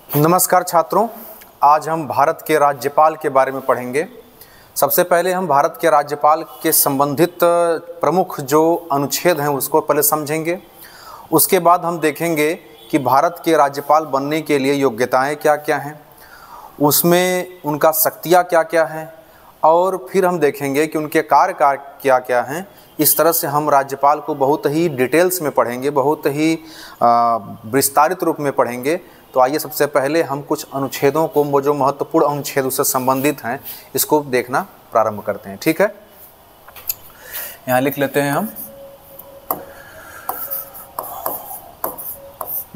नमस्कार छात्रों, आज हम भारत के राज्यपाल के बारे में पढ़ेंगे। सबसे पहले हम भारत के राज्यपाल के संबंधित प्रमुख जो अनुच्छेद हैं उसको पहले समझेंगे। उसके बाद हम देखेंगे कि भारत के राज्यपाल बनने के लिए योग्यताएं क्या क्या हैं, उसमें उनका शक्तियाँ क्या क्या हैं, और फिर हम देखेंगे कि उनके कार्य क्या क्या हैं। इस तरह से हम राज्यपाल को बहुत ही डिटेल्स में पढ़ेंगे, बहुत ही विस्तारित रूप में पढ़ेंगे। तो आइए सबसे पहले हम कुछ अनुच्छेदों को, वो जो महत्वपूर्ण अनुच्छेद उससे संबंधित हैं, इसको देखना प्रारंभ करते हैं। ठीक है, यहाँ लिख लेते हैं हम।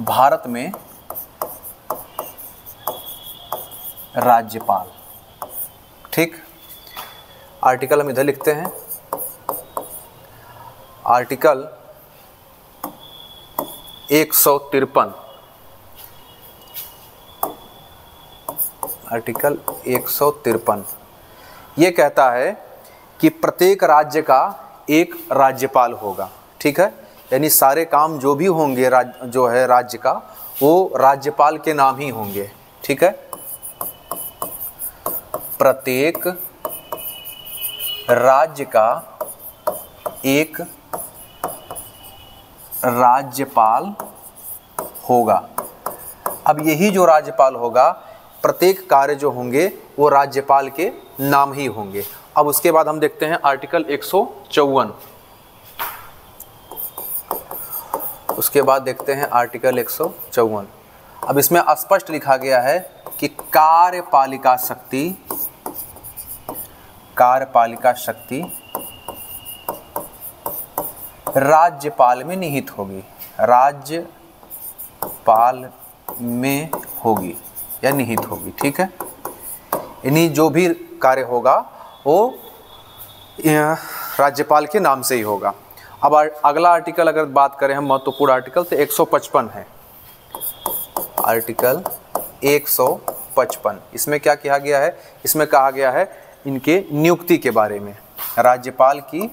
भारत में राज्यपाल, ठीक, आर्टिकल हम इधर लिखते हैं। आर्टिकल 153, आर्टिकल 153 ये कहता है कि प्रत्येक राज्य का एक राज्यपाल होगा। ठीक है, यानी सारे काम जो भी होंगे जो है राज्य का, वो राज्यपाल के नाम ही होंगे। ठीक है, प्रत्येक राज्य का एक राज्यपाल होगा। अब यही जो राज्यपाल होगा, प्रत्येक कार्य जो होंगे वो राज्यपाल के नाम ही होंगे। अब उसके बाद हम देखते हैं आर्टिकल 154। उसके बाद देखते हैं आर्टिकल 154। अब इसमें स्पष्ट लिखा गया है कि कार्यपालिका शक्ति राज्यपाल में निहित होगी, राज्यपाल में होगी या निहित होगी। ठीक है, यानी जो भी कार्य होगा वो राज्यपाल के नाम से ही होगा। अब अगला आर्टिकल अगर बात करें हम, महत्वपूर्ण आर्टिकल, तो 155 है। आर्टिकल 155, इसमें क्या कहा गया है? इसमें कहा गया है इनके नियुक्ति के बारे में, राज्यपाल की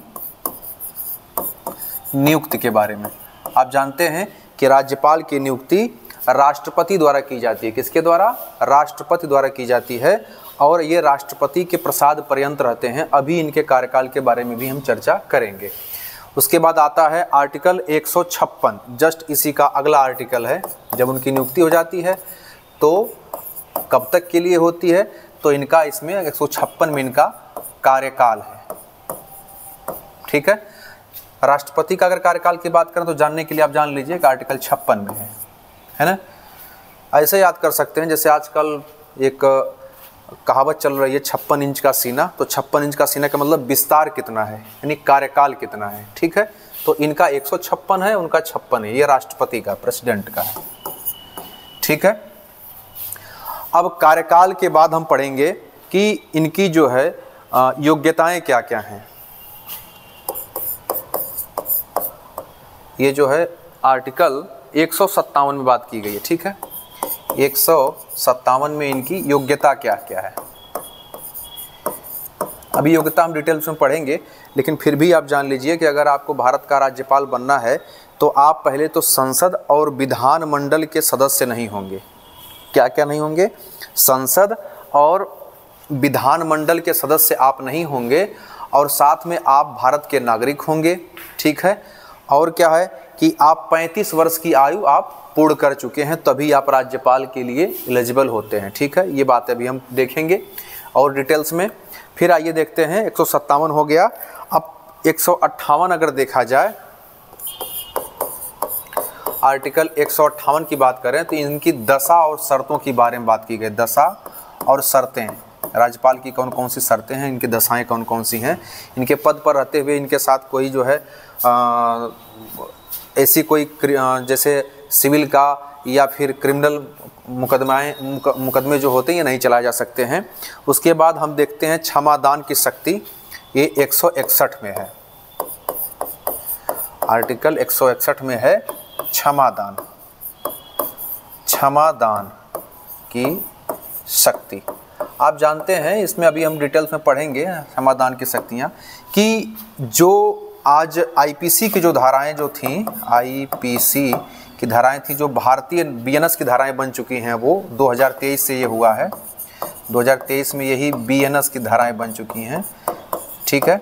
नियुक्ति के बारे में। आप जानते हैं कि राज्यपाल की नियुक्ति राष्ट्रपति द्वारा की जाती है। किसके द्वारा? राष्ट्रपति द्वारा की जाती है, और ये राष्ट्रपति के प्रसाद पर्यंत रहते हैं। अभी इनके कार्यकाल के बारे में भी हम चर्चा करेंगे। उसके बाद आता है आर्टिकल 156, जस्ट इसी का अगला आर्टिकल है। जब उनकी नियुक्ति हो जाती है तो कब तक के लिए होती है? तो इनका इसमें 156 में इनका कार्यकाल है। ठीक है, राष्ट्रपति का अगर कार्यकाल की बात करें तो जानने के लिए आप जान लीजिए कि आर्टिकल 56 में है ना। ऐसे याद कर सकते हैं, जैसे आजकल एक कहावत चल रही है 56 इंच का सीना। तो 56 इंच का सीना का मतलब विस्तार कितना है, यानी कार्यकाल कितना है। ठीक है, तो इनका 156 है, उनका 56 है। ये राष्ट्रपति का, प्रेसिडेंट का है। ठीक है, अब कार्यकाल के बाद हम पढ़ेंगे कि इनकी जो है योग्यताएं क्या क्या हैं। ये जो है आर्टिकल 157 में बात की गई है। ठीक है, 157 में इनकी योग्यता क्या क्या है। अभी योग्यता हम डिटेल्स में पढ़ेंगे, लेकिन फिर भी आप जान लीजिए कि अगर आपको भारत का राज्यपाल बनना है तो आप पहले तो संसद और विधानमंडल के सदस्य नहीं होंगे। क्या क्या नहीं होंगे? संसद और विधानमंडल के सदस्य आप नहीं होंगे, और साथ में आप भारत के नागरिक होंगे। ठीक है, और क्या है कि आप 35 वर्ष की आयु आप पूर्ण कर चुके हैं, तभी आप राज्यपाल के लिए एलिजिबल होते हैं। ठीक है, ये बातें अभी हम देखेंगे और डिटेल्स में। फिर आइए देखते हैं, 157 हो गया। अब 158 अगर देखा जाए, आर्टिकल 158 की बात करें तो इनकी दशा और शर्तों के बारे में बात की गई। दशा और शर्तें, राज्यपाल की कौन कौन सी शर्तें हैं, इनकी दशाएं कौन कौन सी हैं। इनके पद पर रहते हुए इनके साथ कोई जो है ऐसी कोई जैसे सिविल का या फिर क्रिमिनल मुकदमे जो होते हैं ये नहीं चलाए जा सकते हैं। उसके बाद हम देखते हैं क्षमादान की शक्ति, ये 161 में है। आर्टिकल 161 में है क्षमादान की शक्ति। आप जानते हैं, इसमें अभी हम डिटेल्स में पढ़ेंगे क्षमादान की शक्तियाँ, कि जो आज आईपीसी की जो धाराएं जो थीं, आईपीसी की धाराएं थी, जो भारतीय बीएनएस की धाराएं बन चुकी हैं, वो 2023 से ये हुआ है। 2023 में यही बीएनएस की धाराएं बन चुकी हैं, ठीक है,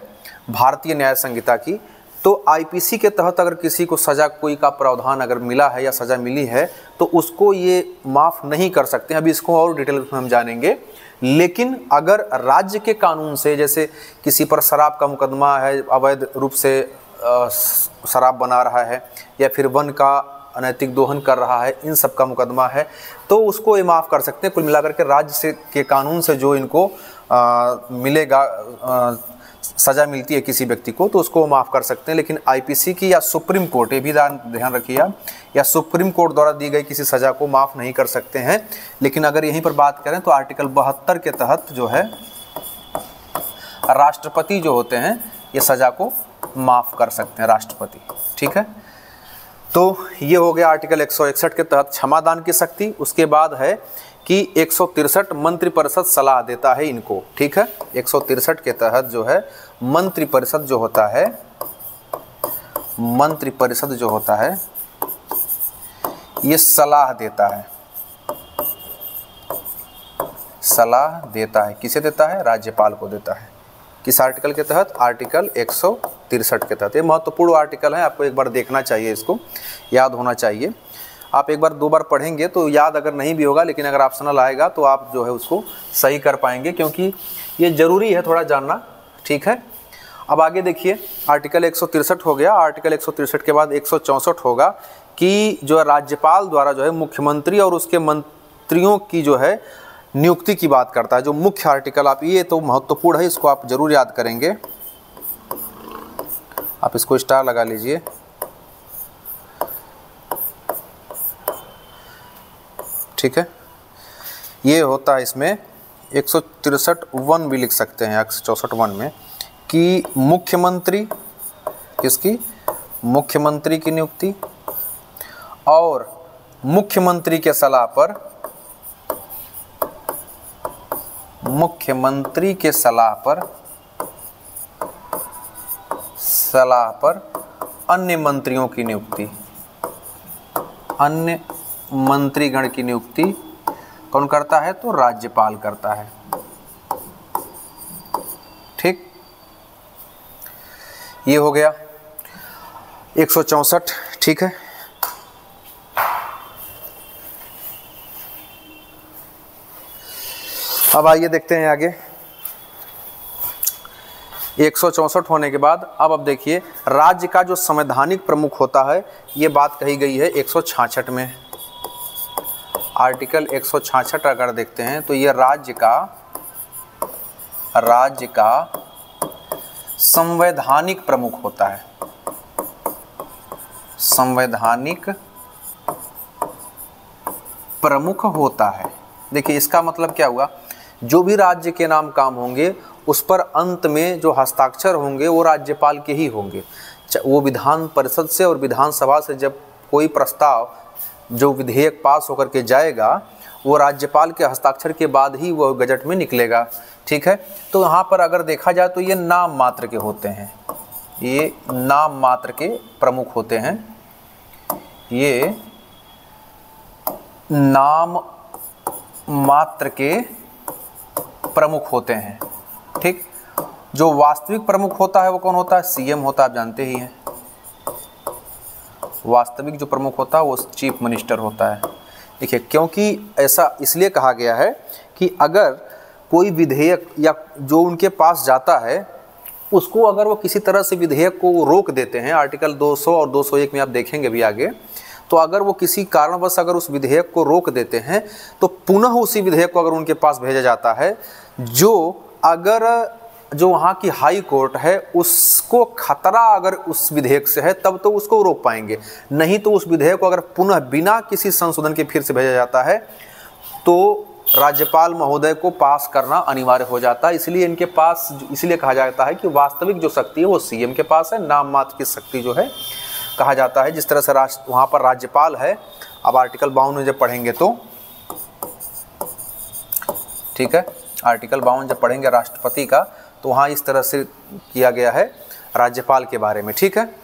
भारतीय न्याय संहिता की। तो आईपीसी के तहत अगर किसी को सज़ा कोई का प्रावधान अगर मिला है या सज़ा मिली है तो उसको ये माफ़ नहीं कर सकते हैं। अभी इसको और डिटेल में हम जानेंगे। लेकिन अगर राज्य के कानून से, जैसे किसी पर शराब का मुकदमा है, अवैध रूप से शराब बना रहा है, या फिर वन का अनैतिक दोहन कर रहा है, इन सब का मुकदमा है, तो उसको ये माफ़ कर सकते हैं। कुल मिलाकर के राज्य से के कानून से जो इनको मिलेगा, सज़ा मिलती है किसी व्यक्ति को, तो उसको माफ़ कर सकते हैं। लेकिन आईपीसी की या सुप्रीम कोर्ट, ये भी ध्यान रखिए आप, या सुप्रीम कोर्ट द्वारा दी गई किसी सज़ा को माफ़ नहीं कर सकते हैं। लेकिन अगर यहीं पर बात करें तो आर्टिकल 72 के तहत जो है राष्ट्रपति जो होते हैं ये सज़ा को माफ़ कर सकते हैं, राष्ट्रपति, ठीक है। तो ये हो गया आर्टिकल 161 के तहत क्षमादान की शक्ति। उसके बाद है कि 163 मंत्रिपरिषद सलाह देता है इनको, ठीक है। 163 के तहत जो है मंत्रिपरिषद जो होता है, मंत्रिपरिषद जो होता है ये सलाह देता है, सलाह देता है। किसे देता है? राज्यपाल को देता है। किस आर्टिकल के तहत? आर्टिकल 163 के तहत। ये महत्वपूर्ण आर्टिकल है, आपको एक बार देखना चाहिए, इसको याद होना चाहिए। आप एक बार दो बार पढ़ेंगे तो याद अगर नहीं भी होगा, लेकिन अगर ऑप्शनल आएगा तो आप जो है उसको सही कर पाएंगे, क्योंकि ये ज़रूरी है थोड़ा जानना, ठीक है। अब आगे देखिए, आर्टिकल 163 हो गया। आर्टिकल 163 के बाद 164 होगा कि जो राज्यपाल द्वारा जो है मुख्यमंत्री और उसके मंत्रियों की जो है नियुक्ति की बात करता है। जो मुख्य आर्टिकल, आप ये तो महत्वपूर्ण है, इसको आप जरूर याद करेंगे। आप इसको स्टार लगा लीजिए। ठीक है, ये होता है इसमें 163(1) भी लिख सकते हैं, 164(1) में, कि मुख्यमंत्री, किसकी? मुख्यमंत्री की नियुक्ति, और मुख्यमंत्री के सलाह पर, मुख्यमंत्री के सलाह पर अन्य मंत्रियों की नियुक्ति, अन्य मंत्रीगण की नियुक्ति कौन करता है? तो राज्यपाल करता है, ठीक। ये हो गया 164, ठीक है। अब आइए देखते हैं आगे। 164 होने के बाद अब देखिए, राज्य का जो संवैधानिक प्रमुख होता है, ये बात कही गई है 166 में। आर्टिकल 166 अगर देखते हैं तो ये राज्य का संवैधानिक प्रमुख होता है, संवैधानिक प्रमुख होता है। देखिए इसका मतलब क्या हुआ? जो भी राज्य के नाम काम होंगे उस पर अंत में जो हस्ताक्षर होंगे वो राज्यपाल के ही होंगे। वो विधान परिषद से और विधानसभा से जब कोई प्रस्ताव, जो विधेयक पास होकर के जाएगा, वो राज्यपाल के हस्ताक्षर के बाद ही वो गजट में निकलेगा, ठीक है। तो यहाँ पर अगर देखा जाए तो ये नाम मात्र के होते हैं, ये नाम मात्र के प्रमुख होते हैं, ये नाम मात्र के प्रमुख होते हैं, ठीक। जो वास्तविक प्रमुख होता है वो कौन होता है? सीएम होता है, आप जानते ही हैं। वास्तविक जो प्रमुख होता है वो चीफ मिनिस्टर होता है। देखिए, क्योंकि ऐसा इसलिए कहा गया है कि अगर कोई विधेयक या जो उनके पास जाता है उसको अगर वो किसी तरह से विधेयक को रोक देते हैं, आर्टिकल 200 और 201 में आप देखेंगे भी आगे, तो अगर वो किसी कारणवश अगर उस विधेयक को रोक देते हैं तो पुनः उसी विधेयक को अगर उनके पास भेजा जाता है, जो वहाँ की हाई कोर्ट है उसको खतरा अगर उस विधेयक से है, तब तो उसको रोक पाएंगे। नहीं तो उस विधेयक को अगर पुनः बिना किसी संशोधन के फिर से भेजा जाता है तो राज्यपाल महोदय को पास करना अनिवार्य हो जाता है। इसलिए इनके पास, इसलिए कहा जाता है कि वास्तविक जो शक्ति है वो सीएम के पास है, नाम मात्र की शक्ति जो है कहा जाता है। जिस तरह से वहाँ पर राज्यपाल है, अब आर्टिकल 52 में जब पढ़ेंगे तो, ठीक है, आर्टिकल 52 जब पढ़ेंगे राष्ट्रपति का, तो वहाँ इस तरह से किया गया है, राज्यपाल के बारे में, ठीक है।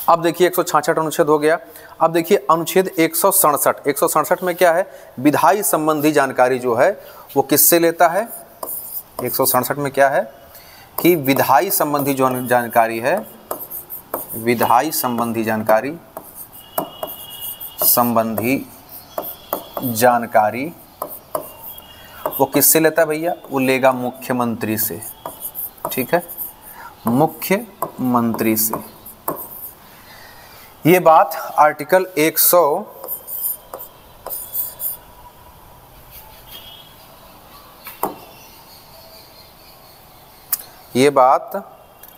अब देखिए 166 अनुच्छेद हो गया। अब देखिए अनुच्छेद 167 में क्या है, विधायी संबंधी जानकारी जो है वो किससे लेता है। 167 में क्या है कि विधायी संबंधी जो जानकारी है, विधायी संबंधी जानकारी वो किससे लेता है भैया, वो लेगा मुख्यमंत्री से, ठीक है, मुख्यमंत्री से। ये बात आर्टिकल 100 ये बात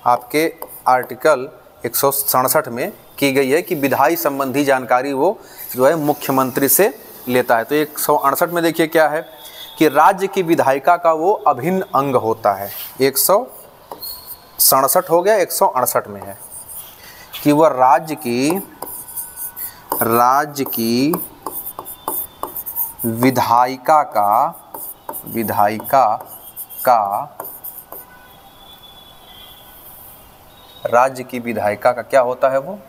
आपके आर्टिकल 167 में की गई है कि विधायी संबंधी जानकारी वो जो है मुख्यमंत्री से लेता है। तो 168 में देखिए क्या है कि राज्य की विधायिका का वो अभिन्न अंग होता है। 167 हो गया, 168 में है कि वह राज्य की विधायिका का क्या होता है, वो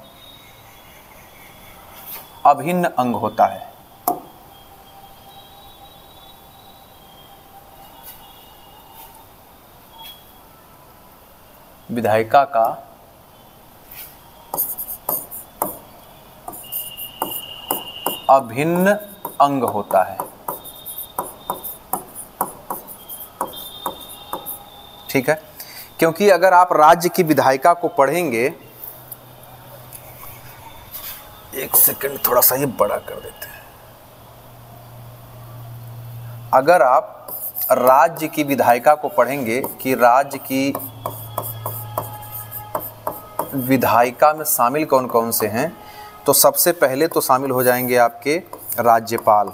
अभिन्न अंग होता है। विधायिका का अभिन्न अंग होता है, ठीक है। क्योंकि अगर आप राज्य की विधायिका को पढ़ेंगे, एक सेकंड थोड़ा सा ये बड़ा कर देते हैं। अगर आप राज्य की विधायिका को पढ़ेंगे कि राज्य की विधायिका में शामिल कौन कौन से हैं, तो सबसे पहले तो शामिल हो जाएंगे आपके राज्यपाल,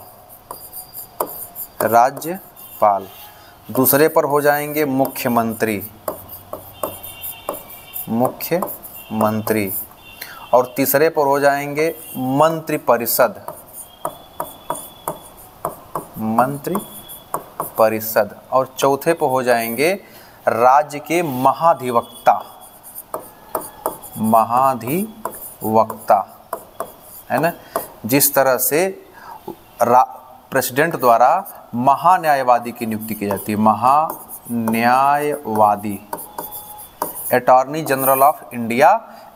दूसरे पर हो जाएंगे मुख्यमंत्री, और तीसरे पर हो जाएंगे मंत्रिपरिषद, और चौथे पर हो जाएंगे राज्य के महाधिवक्ता, है ना। जिस तरह से प्रेसिडेंट द्वारा महान्यायवादी की नियुक्ति की जाती है, महान्यायवादी, attorney general of India,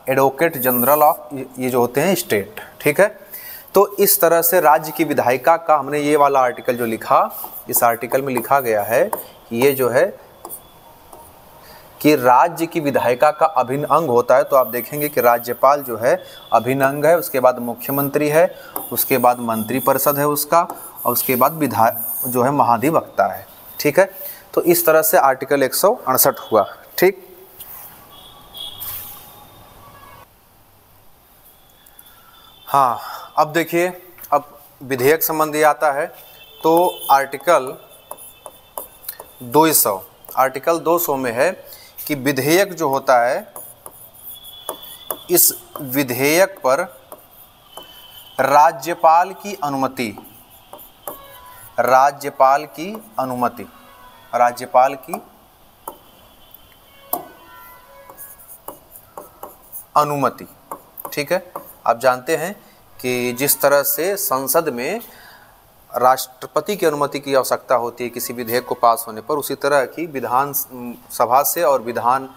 advocate general of, ये जो होते हैं स्टेट, ठीक है। तो इस तरह से राज्य की विधायिका का हमने ये वाला आर्टिकल जो लिखा, इस आर्टिकल में लिखा गया है कि ये जो है कि राज्य की विधायिका का अभिन्न अंग होता है। तो आप देखेंगे कि राज्यपाल जो है अभिन्न अंग है, उसके बाद मुख्यमंत्री है, उसके बाद मंत्रिपरिषद है उसका, और उसके बाद विधायक जो है महाधिवक्ता है, ठीक है। तो इस तरह से आर्टिकल 168 हुआ, ठीक। हाँ, अब देखिए, अब विधेयक संबंधी आता है तो आर्टिकल 200 में है कि विधेयक जो होता है, इस विधेयक पर राज्यपाल की अनुमति, ठीक है। आप जानते हैं कि जिस तरह से संसद में राष्ट्रपति की अनुमति की आवश्यकता होती है किसी विधेयक को पास होने पर, उसी तरह की विधान सभा से और विधान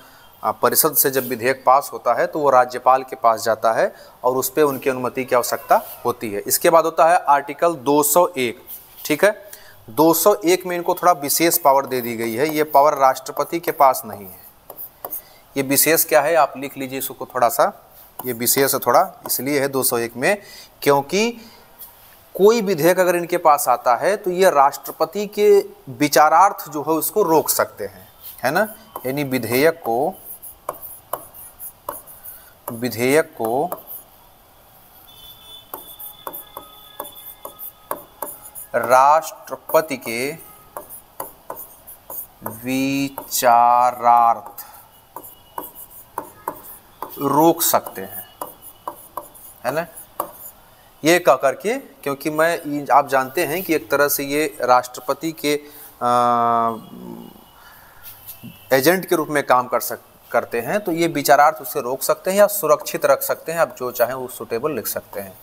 परिषद से जब विधेयक पास होता है तो वो राज्यपाल के पास जाता है और उस पर उनकी अनुमति की आवश्यकता होती है। इसके बाद होता है आर्टिकल 201, ठीक है। 201 में इनको थोड़ा विशेष पावर दे दी गई है, ये पावर राष्ट्रपति के पास नहीं है। ये विशेष क्या है, आप लिख लीजिए इसको थोड़ा सा, ये विशेष थोड़ा इसलिए है 201 में, क्योंकि कोई विधेयक अगर इनके पास आता है तो ये राष्ट्रपति के विचारार्थ जो है उसको रोक सकते हैं, है ना। यानी विधेयक को राष्ट्रपति के विचारार्थ रोक सकते हैं, है ना। ये कह करके, क्योंकि आप जानते हैं कि एक तरह से ये राष्ट्रपति के एजेंट के रूप में काम करते हैं तो ये विचारार्थ उससे रोक सकते हैं या सुरक्षित रख सकते हैं, आप जो चाहें वो सुटेबल लिख सकते हैं,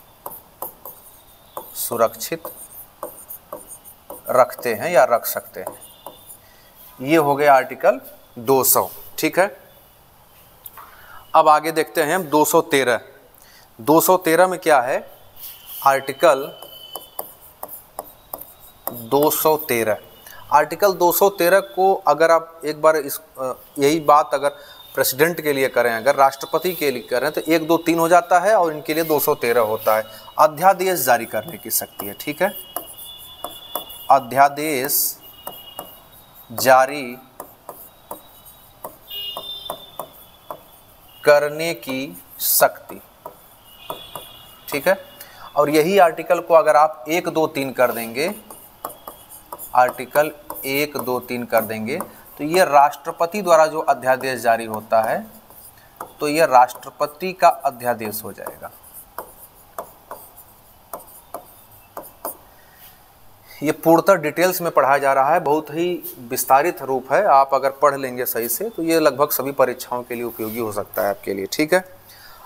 सुरक्षित रखते हैं या रख सकते हैं। ये हो गया आर्टिकल 200, ठीक है। अब आगे देखते हैं हम 213। 213 में क्या है, आर्टिकल 213। आर्टिकल 213 को अगर आप एक बार यही बात अगर प्रेसिडेंट के लिए करें, अगर राष्ट्रपति के लिए करें तो 1 2 3 हो जाता है और इनके लिए 213 होता है। अध्यादेश जारी करने की शक्ति है, ठीक है, अध्यादेश जारी करने की शक्ति, ठीक है। और यही आर्टिकल को अगर आप 1 2 3 कर देंगे, आर्टिकल 1 2 3 कर देंगे तो ये राष्ट्रपति द्वारा जो अध्यादेश जारी होता है तो ये राष्ट्रपति का अध्यादेश हो जाएगा। ये पूर्णतः डिटेल्स में पढ़ाया जा रहा है, बहुत ही विस्तारित रूप है। आप अगर पढ़ लेंगे सही से तो ये लगभग सभी परीक्षाओं के लिए उपयोगी हो सकता है आपके लिए, ठीक है।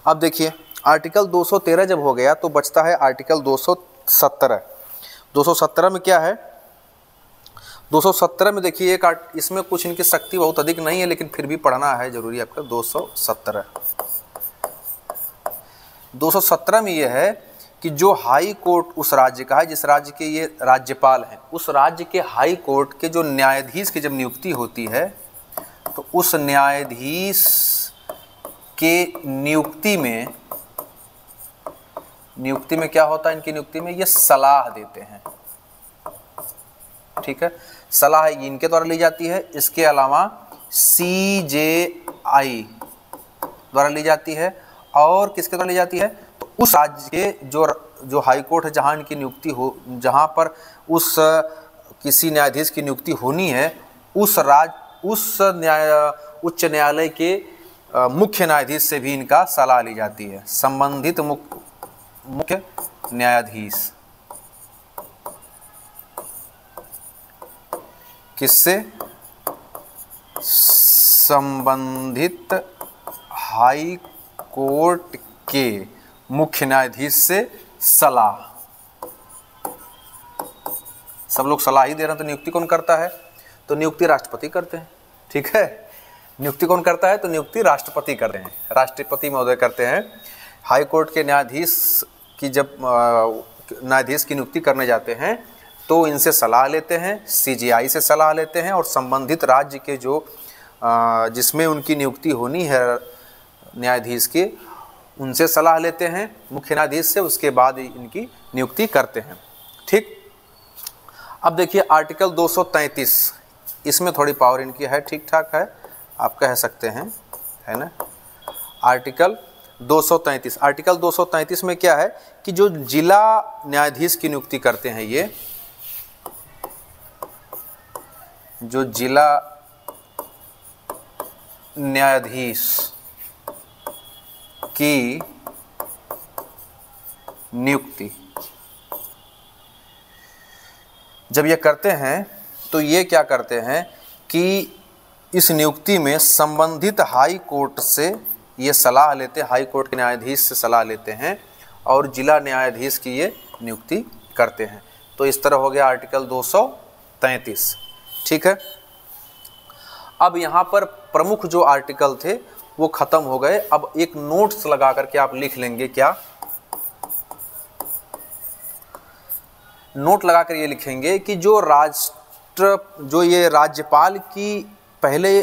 अब देखिए आर्टिकल 213 जब हो गया तो बचता है आर्टिकल 217। 217 में क्या है, 217 में देखिए एक इसमें कुछ इनकी शक्ति बहुत अधिक नहीं है लेकिन फिर भी पढ़ना है जरूरी आपका। 217 में यह है कि जो हाई कोर्ट उस राज्य का है, जिस राज्य के ये राज्यपाल हैं, उस राज्य के हाई कोर्ट के जो न्यायाधीश की जब नियुक्ति होती है तो उस न्यायाधीश के नियुक्ति में क्या होता है, इनकी नियुक्ति में ये सलाह देते हैं, ठीक है। सलाह इनके द्वारा ली जाती है, इसके अलावा CJI द्वारा ली जाती है और किसके द्वारा ली जाती है, तो उस राज्य के जो हाई कोर्ट है जहाँ इनकी नियुक्ति हो, जहाँ पर उस किसी न्यायाधीश की नियुक्ति होनी है, उस उच्च न्यायालय के मुख्य न्यायाधीश से भी इनका सलाह ली जाती है। संबंधित मुख्य न्यायाधीश किससे, संबंधित हाई कोर्ट के मुख्य न्यायाधीश से सलाह। सब लोग सलाह ही दे रहे हैं तो नियुक्ति कौन करता है, तो नियुक्ति राष्ट्रपति करते हैं, ठीक है। नियुक्ति कौन करता है, तो नियुक्ति राष्ट्रपति करते हैं, राष्ट्रपति महोदय करते हैं। हाई कोर्ट के न्यायाधीश की जब न्यायाधीश की नियुक्ति करने जाते हैं तो इनसे सलाह लेते हैं, CJI से सलाह लेते हैं और संबंधित राज्य के जो जिसमें उनकी नियुक्ति होनी है न्यायाधीश के, उनसे सलाह लेते हैं मुख्य न्यायाधीश से, उसके बाद इनकी नियुक्ति करते हैं, ठीक। अब देखिए आर्टिकल 233, इसमें थोड़ी पावर इनकी है, ठीक ठाक है, आप कह सकते हैं, है ना। आर्टिकल 233, आर्टिकल 233 में क्या है कि जो जिला न्यायाधीश की नियुक्ति करते हैं, ये जो जिला न्यायाधीश की नियुक्ति जब ये करते हैं तो ये क्या करते हैं कि इस नियुक्ति में संबंधित हाई कोर्ट से ये सलाह लेते हैं, हाई कोर्ट के न्यायाधीश से सलाह लेते हैं और जिला न्यायाधीश की ये नियुक्ति करते हैं। तो इस तरह हो गया आर्टिकल 233, ठीक है। अब यहाँ पर प्रमुख जो आर्टिकल थे वो खत्म हो गए। अब एक नोट्स लगा करके आप लिख लेंगे, क्या नोट लगाकर ये लिखेंगे कि जो ये राज्यपाल की पहले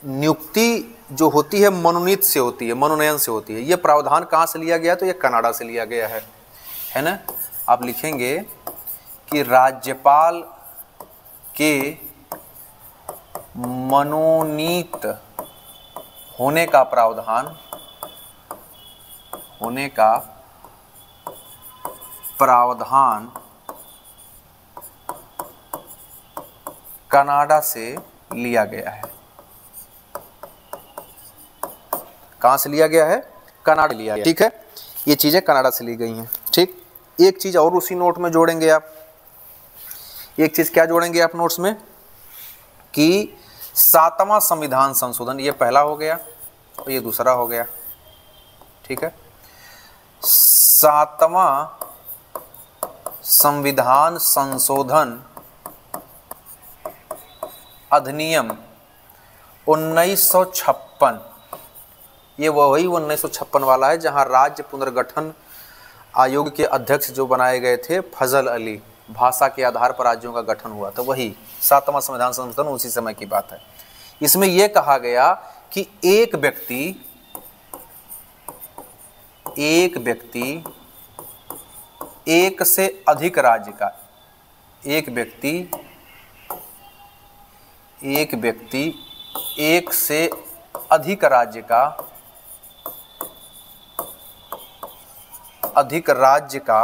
नियुक्ति जो होती है मनोनीत से होती है, मनोनयन से होती है। ये प्रावधान कहाँ से लिया गया, तो ये कनाडा से लिया गया है ना। आप लिखेंगे कि राज्यपाल के मनोनीत होने का प्रावधान कनाडा से लिया गया है। कहाँ से लिया गया है, कनाडा लिया गया, ठीक है। ये चीज़ें कनाडा से ली गई हैं, ठीक। एक चीज़ और उसी नोट में जोड़ेंगे आप, एक चीज़ क्या जोड़ेंगे आप नोट्स में कि 7वां संविधान संशोधन, ये पहला हो गया, तो ये दूसरा हो गया। ठीक है, 7वां संविधान संशोधन अधिनियम 1956, ये वही 1956 वाला है जहां राज्य पुनर्गठन आयोग के अध्यक्ष जो बनाए गए थे फजल अली, भाषा के आधार पर राज्यों का गठन हुआ था, वही 7वां संविधान संशोधन उसी समय की बात है। इसमें यह कहा गया कि एक व्यक्ति एक से अधिक राज्य का, एक व्यक्ति एक से अधिक राज्य का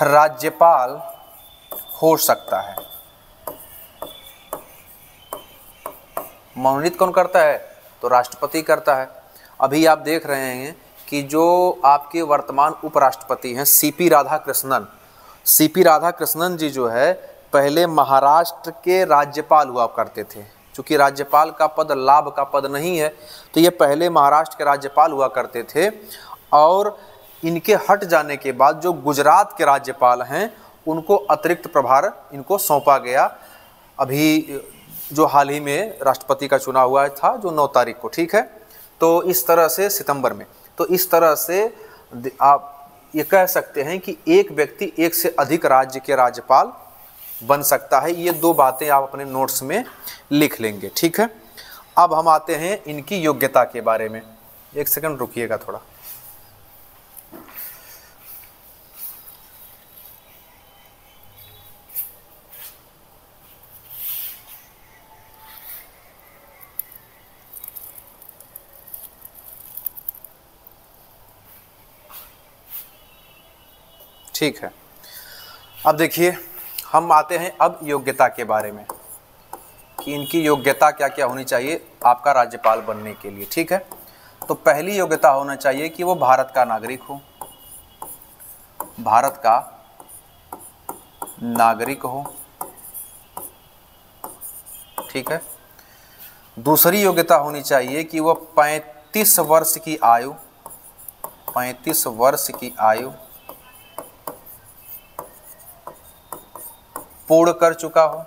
राज्यपाल हो सकता है। मनोनीत कौन करता है? तो राष्ट्रपति करता है। अभी आप देख रहे हैं कि जो आपके वर्तमान उपराष्ट्रपति हैं सीपी राधाकृष्णन जी जो है पहले महाराष्ट्र के राज्यपाल हुआ करते थे। चूँकि राज्यपाल का पद लाभ का पद नहीं है तो ये पहले महाराष्ट्र के राज्यपाल हुआ करते थे, और इनके हट जाने के बाद जो गुजरात के राज्यपाल हैं उनको अतिरिक्त प्रभार इनको सौंपा गया। अभी जो हाल ही में राष्ट्रपति का चुनाव हुआ था जो 9 तारीख को, ठीक है, तो इस तरह से सितंबर में, तो इस तरह से आप ये कह सकते हैं कि एक व्यक्ति एक से अधिक राज्य के राज्यपाल बन सकता है। ये 2 बातें आप अपने नोट्स में लिख लेंगे। ठीक है, अब हम आते हैं इनकी योग्यता के बारे में। एक सेकंड रुकिएगा थोड़ा। ठीक है, अब देखिए हम आते हैं अब योग्यता के बारे में कि इनकी योग्यता क्या क्या होनी चाहिए आपका राज्यपाल बनने के लिए। ठीक है, तो पहली योग्यता होना चाहिए कि वो भारत का नागरिक हो, भारत का नागरिक हो। ठीक है, दूसरी योग्यता होनी चाहिए कि वो 35 वर्ष की आयु पूर्ण कर चुका हो।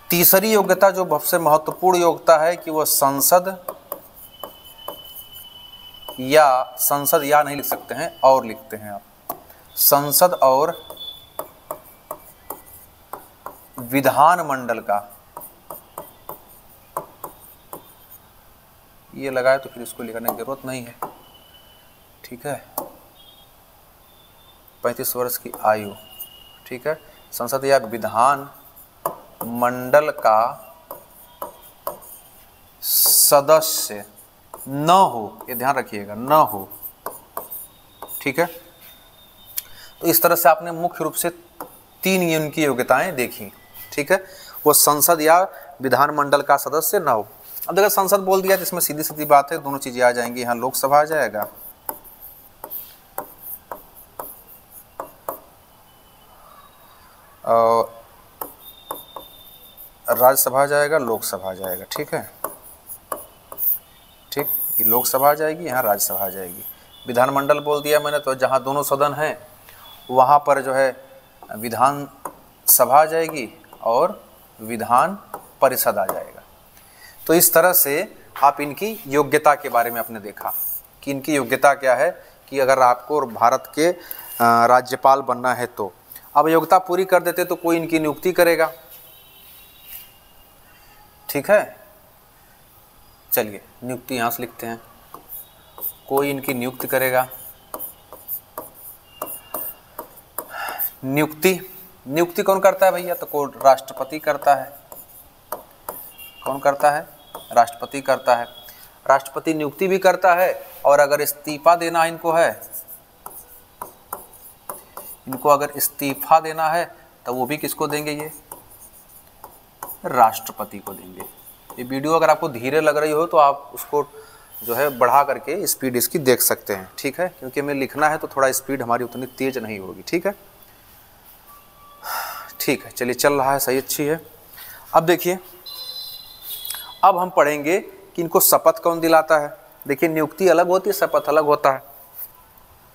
तीसरी योग्यता जो सबसे महत्वपूर्ण योग्यता है कि वह संसद या नहीं लिख सकते हैं और लिखते हैं आप, संसद और विधानमंडल का, ये लगाए तो फिर इसको लिखने की जरूरत नहीं है। ठीक है, 35 वर्ष की आयु। ठीक है, संसद या विधान मंडल का सदस्य न हो, ये ध्यान रखिएगा, न हो। ठीक है, तो इस तरह से आपने मुख्य रूप से 3 इनकी योग्यताएं देखी। ठीक है, वो संसद या विधानमंडल का सदस्य न हो। अब देखो संसद बोल दिया तो इसमें सीधी सीधी बात है, दोनों चीजें आ जाएंगी। यहाँ लोकसभा आ जाएगा और राज्यसभा आ जाएगा, लोकसभा आ जाएगा। ठीक है, ठीक, ये लोकसभा आ जाएगी, यहाँ राज्यसभा आ जाएगी। विधानमंडल बोल दिया मैंने तो जहाँ दोनों सदन हैं वहाँ पर जो है विधान सभा आ जाएगी और विधान परिषद आ जाएगा। तो इस तरह से आप इनकी योग्यता के बारे में आपने देखा कि इनकी योग्यता क्या है कि अगर आपको भारत के राज्यपाल बनना है तो। अब योग्यता पूरी कर देते तो कोई इनकी नियुक्ति करेगा। ठीक है, चलिए नियुक्ति यहाँ से लिखते हैं, कोई इनकी नियुक्ति करेगा। नियुक्ति कौन करता है भैया? तो कोई राष्ट्रपति करता है। कौन करता है? राष्ट्रपति करता है। राष्ट्रपति नियुक्ति भी करता है और अगर इस्तीफा देना इनको है, इनको अगर इस्तीफा देना है तो वो भी किसको देंगे? ये राष्ट्रपति को देंगे। ये वीडियो अगर आपको धीरे लग रही हो तो आप उसको जो है बढ़ा करके स्पीड इसकी देख सकते हैं। ठीक है, क्योंकि हमें लिखना है तो थोड़ा स्पीड हमारी उतनी तेज नहीं होगी। ठीक है, ठीक है, चलिए चल रहा है, सही, अच्छी है। अब देखिए, अब हम पढ़ेंगे कि इनको शपथ कौन दिलाता है। देखिए, नियुक्ति अलग होती है, शपथ अलग होता है।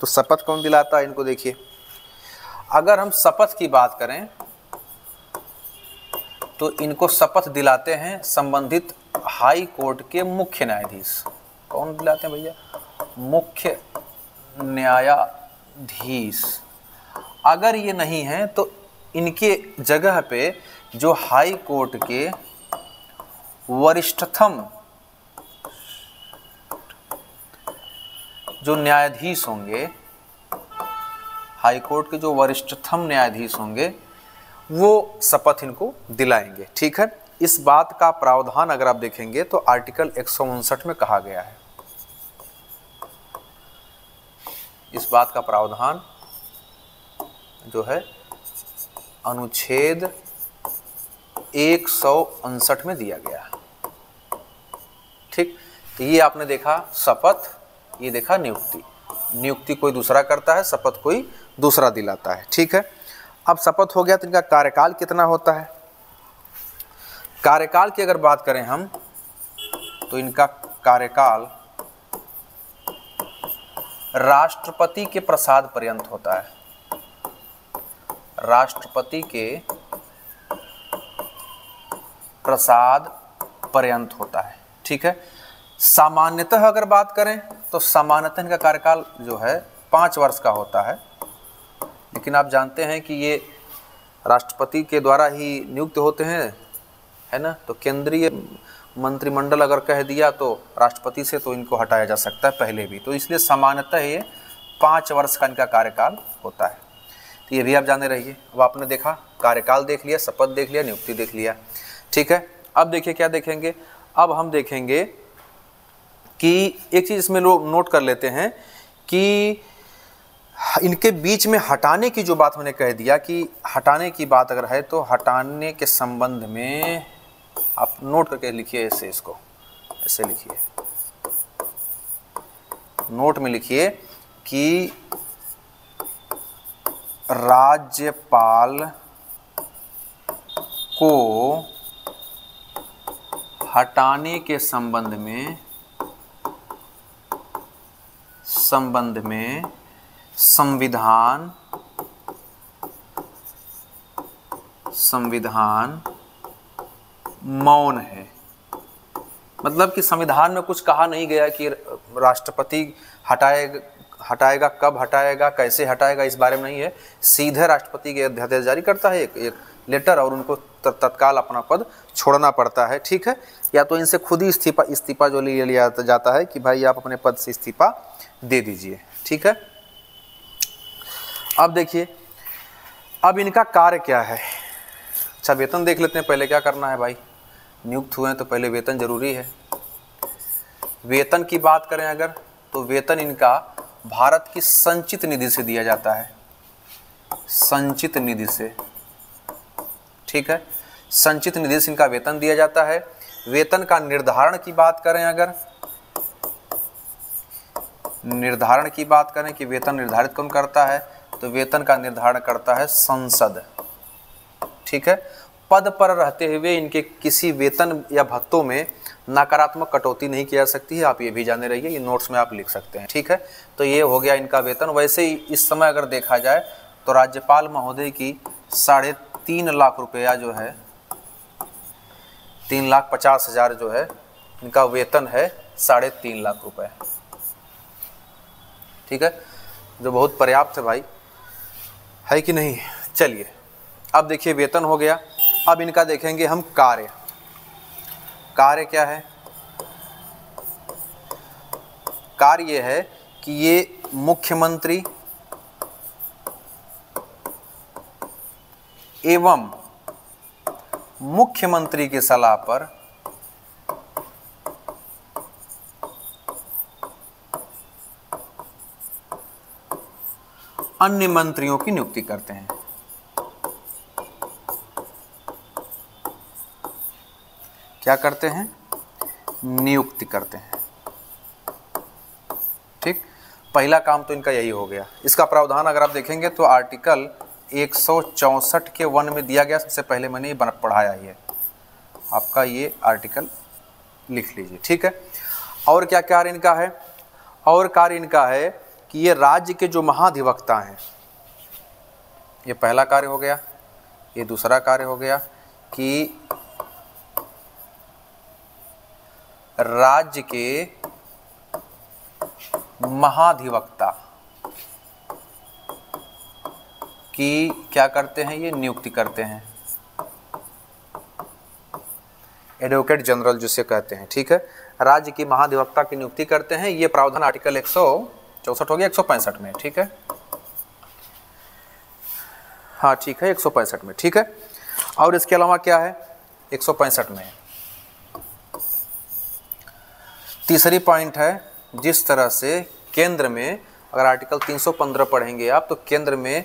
तो शपथ कौन दिलाता है इनको, देखिए, अगर हम शपथ की बात करें तो इनको शपथ दिलाते हैं संबंधित हाई कोर्ट के मुख्य न्यायाधीश। कौन दिलाते हैं भैया? मुख्य न्यायाधीश। अगर ये नहीं है तो इनके जगह पे जो हाई कोर्ट के वरिष्ठतम जो न्यायाधीश होंगे, हाई कोर्ट के जो वरिष्ठतम न्यायाधीश होंगे, वो शपथ इनको दिलाएंगे। ठीक है, इस बात का प्रावधान अगर आप देखेंगे तो आर्टिकल 159 में कहा गया है। इस बात का प्रावधान जो है अनुच्छेद 159 में दिया गया है। ठीक, तो ये आपने देखा शपथ, ये देखा नियुक्ति। नियुक्ति कोई दूसरा करता है, शपथ कोई दूसरा दिलाता है। ठीक है, अब शपथ हो गया तो इनका कार्यकाल कितना होता है। कार्यकाल की अगर बात करें हम तो इनका कार्यकाल राष्ट्रपति के प्रसाद पर्यंत होता है। राष्ट्रपति के प्रसाद पर्यंत होता है। ठीक है, सामान्यतः अगर बात करें तो सामान्यतः इनका कार्यकाल जो है 5 वर्ष का होता है, लेकिन आप जानते हैं कि ये राष्ट्रपति के द्वारा ही नियुक्त होते हैं, है ना। तो केंद्रीय मंत्रिमंडल अगर कह दिया तो राष्ट्रपति से तो इनको हटाया जा सकता है पहले भी, तो इसलिए सामान्यतः ये 5 वर्ष का इनका कार्यकाल होता है। तो ये भी आप जाने रहिए। अब आपने देखा कार्यकाल देख लिया, शपथ देख लिया, नियुक्ति देख लिया। ठीक है, अब देखिए क्या देखेंगे। अब हम देखेंगे कि एक चीज़ इसमें लोग नोट कर लेते हैं कि इनके बीच में हटाने की जो बात मैंने कह दिया कि हटाने की बात अगर है तो हटाने के संबंध में आप नोट करके लिखिए, ऐसे इसको ऐसे लिखिए, नोट में लिखिए कि राज्यपाल को हटाने के संबंध में संविधान मौन है। मतलब कि संविधान में कुछ कहा नहीं गया कि राष्ट्रपति हटाएगा, कब हटाएगा, कैसे हटाएगा, इस बारे में नहीं है। सीधे राष्ट्रपति के अध्यादेश जारी करता है एक लेटर और उनको तत्काल अपना पद छोड़ना पड़ता है। ठीक है, या तो इनसे खुद ही इस्तीफा जो लिया जाता है कि भाई आप अपने पद से इस्तीफा दे दीजिए। ठीक है, अब देखिए अब इनका कार्य क्या है। अच्छा, वेतन देख लेते हैं। पहले क्या करना है भाई, नियुक्त हुए हैं तो पहले वेतन जरूरी है। वेतन की बात करें अगर तो वेतन इनका भारत की संचित निधि से दिया जाता है, संचित निधि से। ठीक है, संचित निधि से इनका वेतन दिया जाता है। वेतन का निर्धारण की बात करें अगर, निर्धारण की बात करें कि वेतन निर्धारित कौन करता है, तो वेतन का निर्धारण करता है संसद। ठीक है, पद पर रहते हुए इनके किसी वेतन या भत्तों में नकारात्मक कटौती नहीं की जा सकती है। आप ये भी जाने रहिए, ये नोट्स में आप लिख सकते हैं। ठीक है, तो ये हो गया इनका वेतन। वैसे ही इस समय अगर देखा जाए तो राज्यपाल महोदय की 3.5 लाख रुपया जो है, 3,50,000 जो है इनका वेतन है, 3.5 लाख रुपए। ठीक है, जो बहुत पर्याप्त है भाई, है कि नहीं। चलिए अब देखिए वेतन हो गया। अब इनका देखेंगे हम कार्य। कार्य क्या है? कार्य ये है कि ये मुख्यमंत्री एवं मुख्यमंत्री की सलाह पर अन्य मंत्रियों की नियुक्ति करते हैं। क्या करते हैं? नियुक्ति करते हैं। ठीक, पहला काम तो इनका यही हो गया। इसका प्रावधान अगर आप देखेंगे तो आर्टिकल 164 के 1 में दिया गया, सबसे पहले मैंने ये पढ़ाया ही है, आपका ये आर्टिकल लिख लीजिए, ठीक है। और क्या कार्य इनका है? और कार्य इनका है कि ये राज्य के जो महाधिवक्ता हैं, ये पहला कार्य हो गया। ये दूसरा कार्य हो गया कि राज्य के महाधिवक्ता की क्या करते हैं, ये नियुक्ति करते हैं, एडवोकेट जनरल जिसे कहते हैं, ठीक है। राज्य की महाधिवक्ता की नियुक्ति करते हैं, ये प्रावधान आर्टिकल 164 हो गया 165 में, ठीक है। हाँ ठीक है, 165 में, ठीक है। और इसके अलावा क्या है 165 में? तीसरी पॉइंट है, जिस तरह से केंद्र में, अगर आर्टिकल 315 पढ़ेंगे आप, तो केंद्र में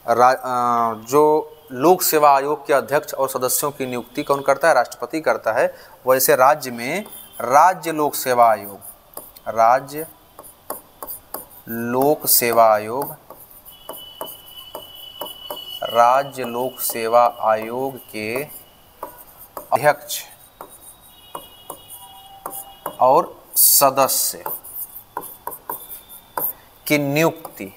जो लोक सेवा आयोग के अध्यक्ष और सदस्यों की नियुक्ति कौन करता है? राष्ट्रपति करता है। वैसे राज्य में राज्य लोक सेवा आयोग, राज्य लोक सेवा आयोग, राज्य लोक सेवा आयोग के अध्यक्ष और सदस्य की नियुक्ति,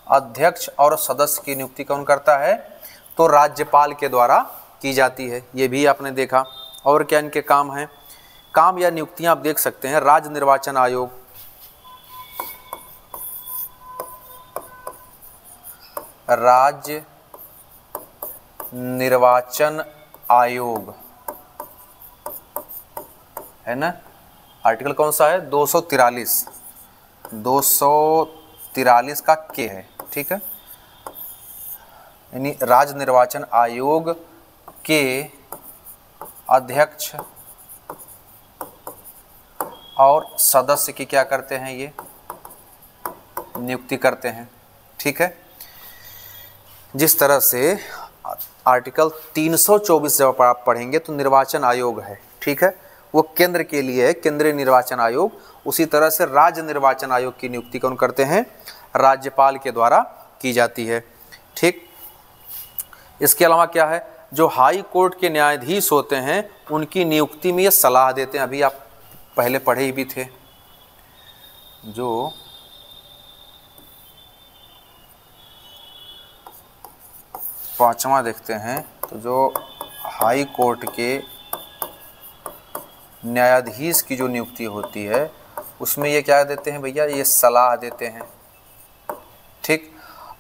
अध्यक्ष और सदस्य की नियुक्ति कौन करता है? तो राज्यपाल के द्वारा की जाती है, ये भी आपने देखा। और क्या इनके काम हैं? काम या नियुक्तियां आप देख सकते हैं। राज्य निर्वाचन आयोग, राज्य निर्वाचन आयोग है ना, आर्टिकल कौन सा है? 243, 243 का के है, ठीक है। यानी राज्य निर्वाचन आयोग के अध्यक्ष और सदस्य की क्या करते हैं? ये नियुक्ति करते हैं, ठीक है। जिस तरह से आर्टिकल 324 जब आप पढ़ेंगे तो निर्वाचन आयोग है, ठीक है, वो केंद्र के लिए है, केंद्रीय निर्वाचन आयोग। उसी तरह से राज्य निर्वाचन आयोग की नियुक्ति कौन करते हैं? राज्यपाल के द्वारा की जाती है, ठीक। इसके अलावा क्या है? जो हाई कोर्ट के न्यायाधीश होते हैं उनकी नियुक्ति में ये सलाह देते हैं। अभी आप पहले पढ़े ही भी थे, जो पांचवा देखते हैं, तो जो हाई कोर्ट के न्यायाधीश की जो नियुक्ति होती है उसमें ये क्या देते हैं भैया? ये सलाह देते हैं, ठीक।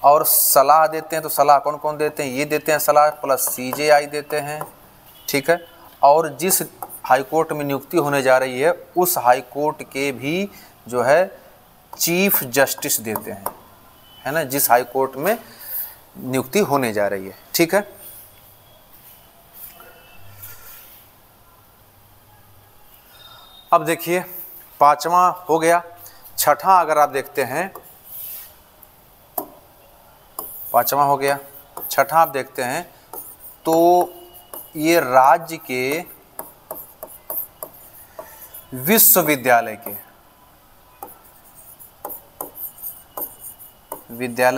और सलाह देते हैं तो सलाह कौन कौन देते हैं? ये देते हैं सलाह, प्लस CJI देते हैं, ठीक है। और जिस हाई कोर्ट में नियुक्ति होने जा रही है उस हाई कोर्ट के भी जो है चीफ जस्टिस देते हैं, है ना, जिस हाई कोर्ट में नियुक्ति होने जा रही है, ठीक है। अब देखिए पांचवा हो गया। छठा अगर आप देखते हैं, पांचवा हो गया, छठा आप देखते हैं तो ये राज्य के विश्वविद्यालय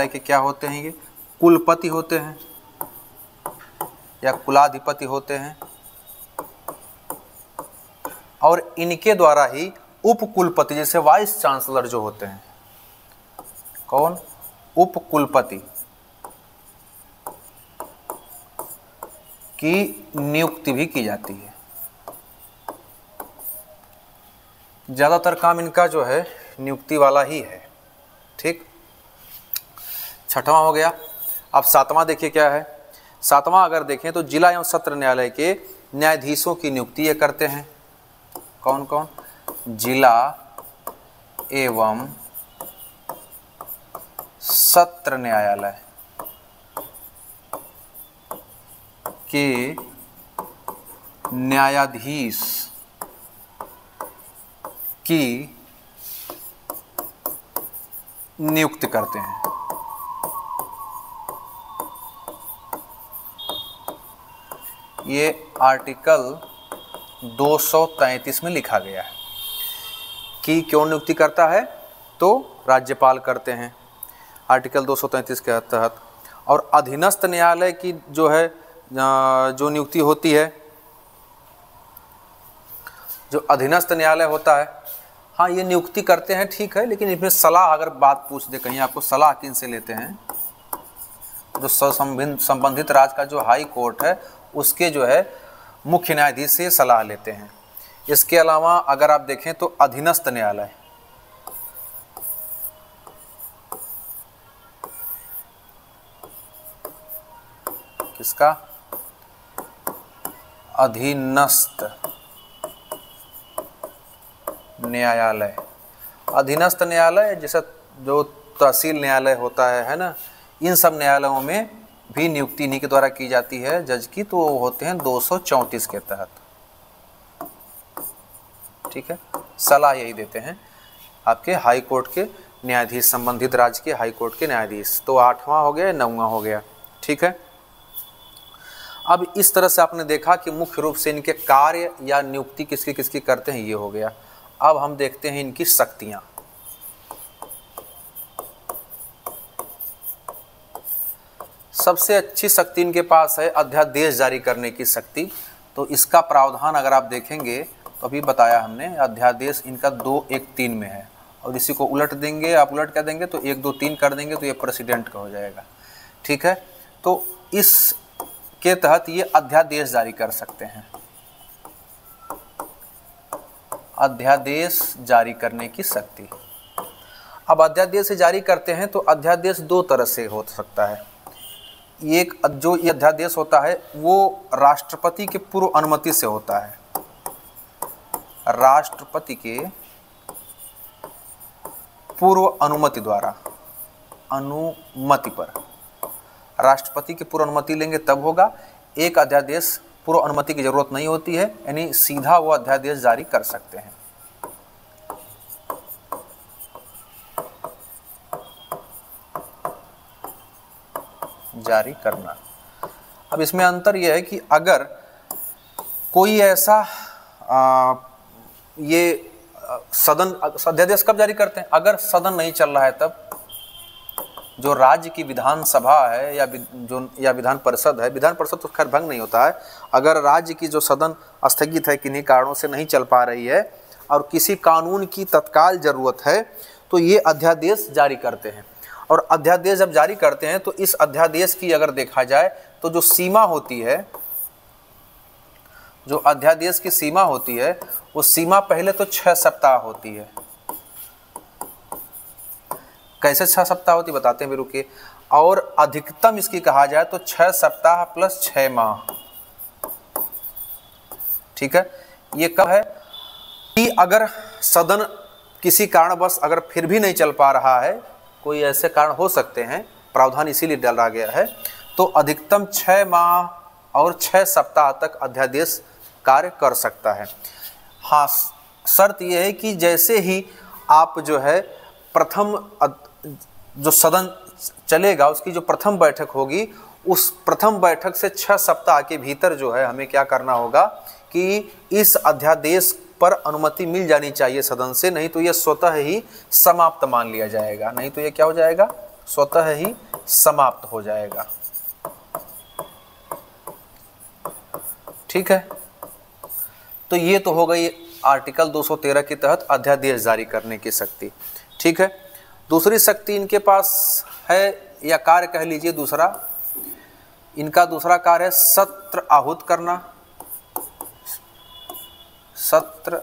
के क्या होते हैं? ये कुलपति होते हैं या कुलाधिपति होते हैं, और इनके द्वारा ही उपकुलपति, जैसे वाइस चांसलर जो होते हैं, कौन? उपकुलपति की नियुक्ति भी की जाती है। ज़्यादातर काम इनका जो है नियुक्ति वाला ही है, ठीक। छठवां हो गया। अब सातवां देखिए क्या है। सातवां अगर देखें तो जिला एवं सत्र न्यायालय के न्यायाधीशों की नियुक्ति ये करते हैं। कौन कौन? जिला एवं सत्र न्यायालय के न्यायाधीश की नियुक्ति करते हैं। ये आर्टिकल 233 में लिखा गया है कि क्यों नियुक्ति करता है। तो राज्यपाल करते हैं आर्टिकल 233 के तहत। और अधीनस्थ न्यायालय की जो है जो नियुक्ति होती है, जो अधीनस्थ न्यायालय होता है, हाँ ये नियुक्ति करते हैं ठीक है, लेकिन इसमें सलाह अगर बात पूछ दे कहीं आपको, सलाह किन से लेते हैं? जो संबंधित राज्य का जो हाई कोर्ट है उसके जो है मुख्य न्यायाधीश से सलाह लेते हैं। इसके अलावा अगर आप देखें तो अधीनस्थ न्यायालय, किसका? अधीनस्थ न्यायालय। अधीनस्थ न्यायालय जैसे जो तहसील न्यायालय होता है ना, इन सब न्यायालयों में भी नियुक्ति इन्हीं के द्वारा की जाती है जज की, तो वो होते हैं 234 के तहत। ठीक है, सलाह यही देते हैं आपके हाई कोर्ट के न्यायाधीश, संबंधित राज्य के हाई कोर्ट के न्यायाधीश। तो 8वां हो गया, 9वां हो गया। ठीक है, अब इस तरह से आपने देखा कि मुख्य रूप से इनके कार्य या नियुक्ति किसकी किसकी करते हैं, ये हो गया। अब हम देखते हैं इनकी शक्तियां। सबसे अच्छी शक्ति इनके पास है अध्यादेश जारी करने की शक्ति। तो इसका प्रावधान अगर आप देखेंगे तो अभी बताया हमने, अध्यादेश इनका 2, 1, 3 में है, और इसी को उलट देंगे, आप उलट कर देंगे तो 1, 2, 3 कर देंगे तो ये प्रेसिडेंट का हो जाएगा। ठीक है, तो इस के तहत ये अध्यादेश जारी कर सकते हैं। अध्यादेश जारी करने की शक्ति। अब अध्यादेश से जारी करते हैं तो अध्यादेश 2 तरह से हो सकता है। एक जो ये अध्यादेश होता है वो राष्ट्रपति के पूर्व अनुमति से होता है। राष्ट्रपति के पूर्व अनुमति द्वारा, अनुमति पर राष्ट्रपति की पूर्व अनुमति लेंगे तब होगा। एक अध्यादेश पूर्व अनुमति की जरूरत नहीं होती है, यानी सीधा वो अध्यादेश जारी कर सकते हैं। जारी करना। अब इसमें अंतर यह है कि अगर कोई ऐसा ये सदन, अध्यादेश कब जारी करते हैं? अगर सदन नहीं चल रहा है तब। जो राज्य की विधानसभा है या विधान परिषद है, विधान परिषद तो खैर भंग नहीं होता है, अगर राज्य की जो सदन स्थगित है, किन्हीं कारणों से नहीं चल पा रही है और किसी कानून की तत्काल जरूरत है, तो ये अध्यादेश जारी करते हैं। और अध्यादेश जब जारी करते हैं तो इस अध्यादेश की अगर देखा जाए तो जो सीमा होती है, जो अध्यादेश की सीमा होती है, वो सीमा पहले तो 6 सप्ताह होती है। कैसे 6 सप्ताह होती बताते हैं भी, रुकिए। और अधिकतम इसकी कहा जाए तो 6 सप्ताह प्लस 6 माह। ठीक है, ये कब है कि अगर सदन किसी कारणवश अगर फिर भी नहीं चल पा रहा है, कोई ऐसे कारण हो सकते हैं, प्रावधान इसीलिए डाला गया है, तो अधिकतम 6 माह और 6 सप्ताह तक अध्यादेश कार्य कर सकता है। हाँ, शर्त यह है कि जैसे ही आप जो है प्रथम जो सदन चलेगा उसकी जो प्रथम बैठक होगी, उस प्रथम बैठक से 6 सप्ताह के भीतर जो है हमें क्या करना होगा कि इस अध्यादेश पर अनुमति मिल जानी चाहिए सदन से, नहीं तो यह स्वतः ही समाप्त मान लिया जाएगा। नहीं तो यह क्या हो जाएगा? स्वतः ही समाप्त हो जाएगा। ठीक है, तो ये तो हो गई आर्टिकल 213 के तहत अध्यादेश जारी करने की शक्ति। ठीक है, दूसरी शक्ति इनके पास है, या कार्य कह लीजिए दूसरा, इनका दूसरा कार्य है सत्र आहूत करना। सत्र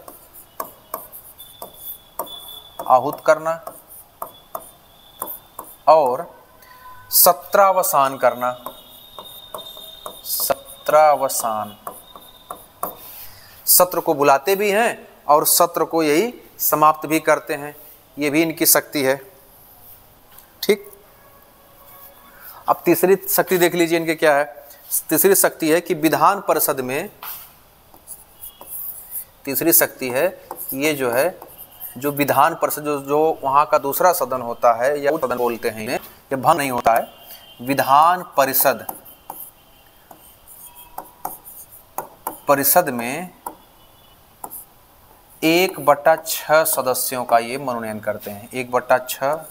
आहूत करना और सत्रावसान करना। सत्रावसान, सत्र को बुलाते भी हैं और सत्र को यही समाप्त भी करते हैं, ये भी इनकी शक्ति है। ठीक, अब तीसरी शक्ति देख लीजिए इनके क्या है। तीसरी शक्ति है कि विधान परिषद में, तीसरी शक्ति है ये जो है, जो विधान परिषद जो वहाँ का दूसरा सदन होता है, या सदन बोलते हैं इन्हें, ये भंग नहीं होता है। विधान परिषद, परिषद में 1/6 सदस्यों का ये मनोनयन करते हैं। 1/6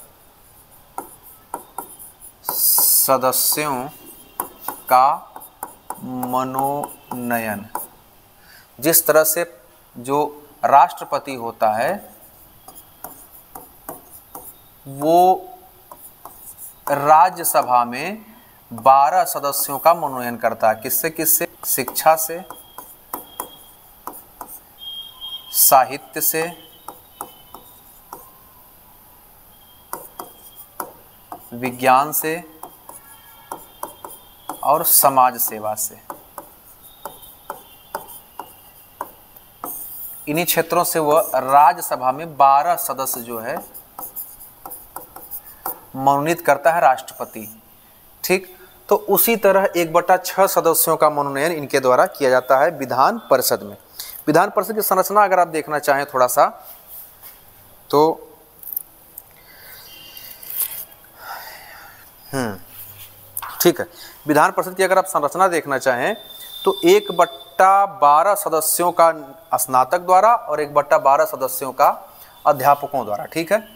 सदस्यों का मनोनयन। जिस तरह से जो राष्ट्रपति होता है वो राज्यसभा में 12 सदस्यों का मनोनयन करता है। किससे किससे? शिक्षा से, साहित्य से, विज्ञान से और समाज सेवा से। इन्हीं क्षेत्रों से वह राज्यसभा में 12 सदस्य जो है मनोनीत करता है राष्ट्रपति। ठीक, तो उसी तरह 1/6 सदस्यों का मनोनयन इनके द्वारा किया जाता है विधान परिषद में। विधान परिषद की संरचना अगर आप देखना चाहें थोड़ा सा, तो ठीक है, विधान परिषद की अगर आप संरचना देखना चाहें तो 1/12 सदस्यों का स्नातक द्वारा और 1/12 सदस्यों का अध्यापकों द्वारा। ठीक है,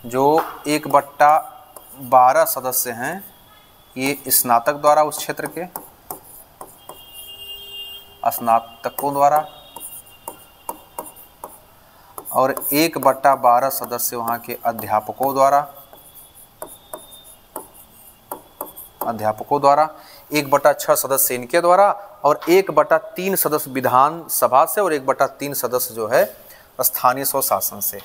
जो 1/12 सदस्य हैं ये स्नातक द्वारा उस क्षेत्र के, स्नातकों द्वारा, और 1/12 सदस्य वहाँ के अध्यापकों द्वारा, 1/6 सदस्य इनके द्वारा, और 1/3 सदस्य विधानसभा से और 1/3 सदस्य जो है स्थानीय स्वशासन से।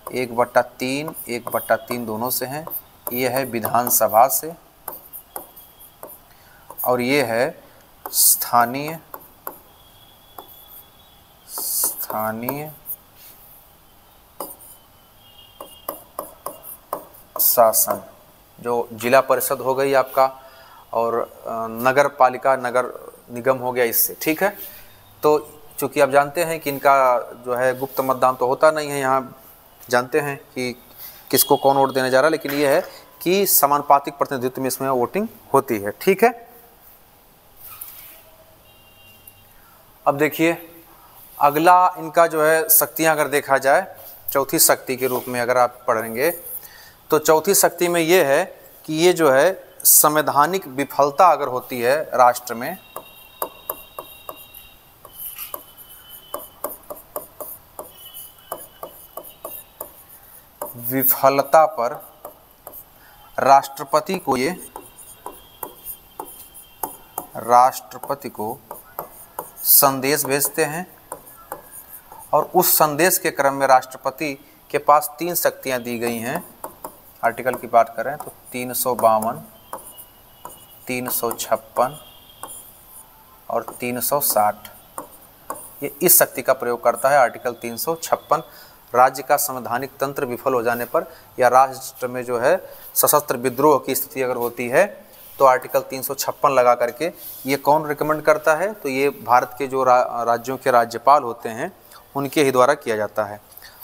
1/3 दोनों से हैं। ये है विधानसभा से और ये है स्थानीय शासन, जो जिला परिषद हो गई आपका और नगर पालिका, नगर निगम हो गया इससे। ठीक है, तो चूँकि आप जानते हैं कि इनका जो है गुप्त मतदान तो होता नहीं है, यहाँ जानते हैं कि किसको कौन वोट देने जा रहा है, लेकिन ये है कि समानुपातिक प्रतिनिधित्व में इसमें वोटिंग होती है। ठीक है, अब देखिए अगला इनका जो है शक्तियाँ अगर देखा जाए चौथी शक्ति के रूप में अगर आप पढ़ेंगे तो चौथी शक्ति में ये है कि ये जो है संवैधानिक विफलता अगर होती है राष्ट्र में, विफलता पर राष्ट्रपति को संदेश भेजते हैं और उस संदेश के क्रम में राष्ट्रपति के पास 3 शक्तियां दी गई हैं। आर्टिकल की बात करें तो 352, 356 और 360 ये इस शक्ति का प्रयोग करता है। आर्टिकल 356 राज्य का संवैधानिक तंत्र विफल हो जाने पर या राष्ट्र में जो है सशस्त्र विद्रोह की स्थिति अगर होती है तो आर्टिकल 356 लगा करके ये कौन रिकमेंड करता है, तो ये भारत के जो राज्यों के राज्यपाल होते हैं उनके ही द्वारा किया जाता है।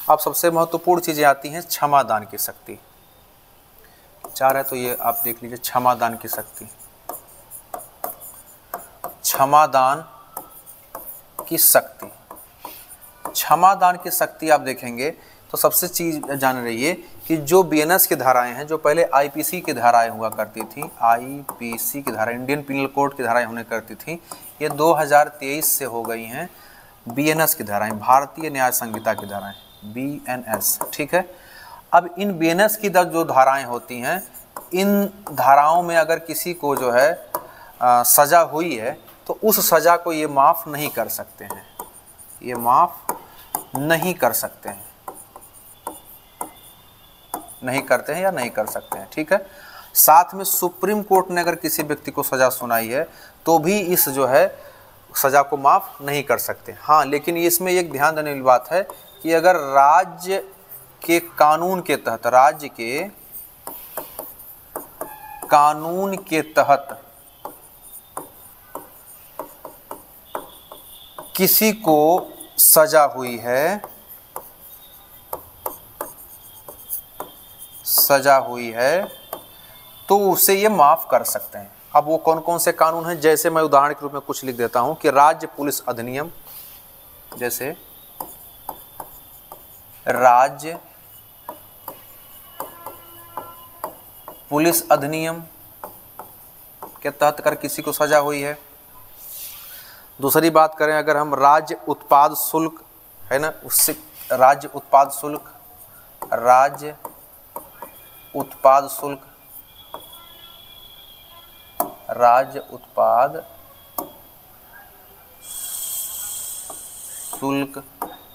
अब सबसे महत्वपूर्ण चीज़ें आती हैं क्षमादान की शक्ति। 4 है तो ये आप देख लीजिए क्षमादान की शक्ति। क्षमादान की शक्ति, क्षमादान की शक्ति आप देखेंगे तो सबसे चीज जान रहिए कि जो बीएनएस की धाराएं हैं, जो पहले आईपीसी की धाराएं हुआ करती थी, आईपीसी की धाराएं, इंडियन पिनल कोड की धाराएं होने करती थी, ये 2023 से हो गई हैं बीएनएस की धाराएं, भारतीय न्याय संहिता की धाराएं, बीएनएस। ठीक है, अब इन बीएनएस की जो धाराएं होती हैं, इन धाराओं में अगर किसी को जो है सज़ा हुई है तो उस सज़ा को ये माफ़ नहीं कर सकते हैं, ये माफ़ नहीं कर सकते हैं, नहीं करते हैं या नहीं कर सकते हैं। ठीक है, साथ में सुप्रीम कोर्ट ने अगर किसी व्यक्ति को सज़ा सुनाई है तो भी इस जो है सज़ा को माफ़ नहीं कर सकते। हाँ, लेकिन इसमें एक ध्यान देने वाली बात है कि अगर राज्य के कानून के तहत, राज्य के कानून के तहत किसी को सजा हुई है, तो उसे ये माफ़ कर सकते हैं। अब वो कौन कौन से कानून हैं, जैसे मैं उदाहरण के रूप में कुछ लिख देता हूं कि राज्य पुलिस अधिनियम जैसे राज्य पुलिस अधिनियम के तहत अगर किसी को सजा हुई है। दूसरी बात करें अगर हम राज्य उत्पाद शुल्क है ना, उससे राज्य उत्पाद शुल्क, राज्य उत्पाद शुल्क, राज्य उत्पाद शुल्क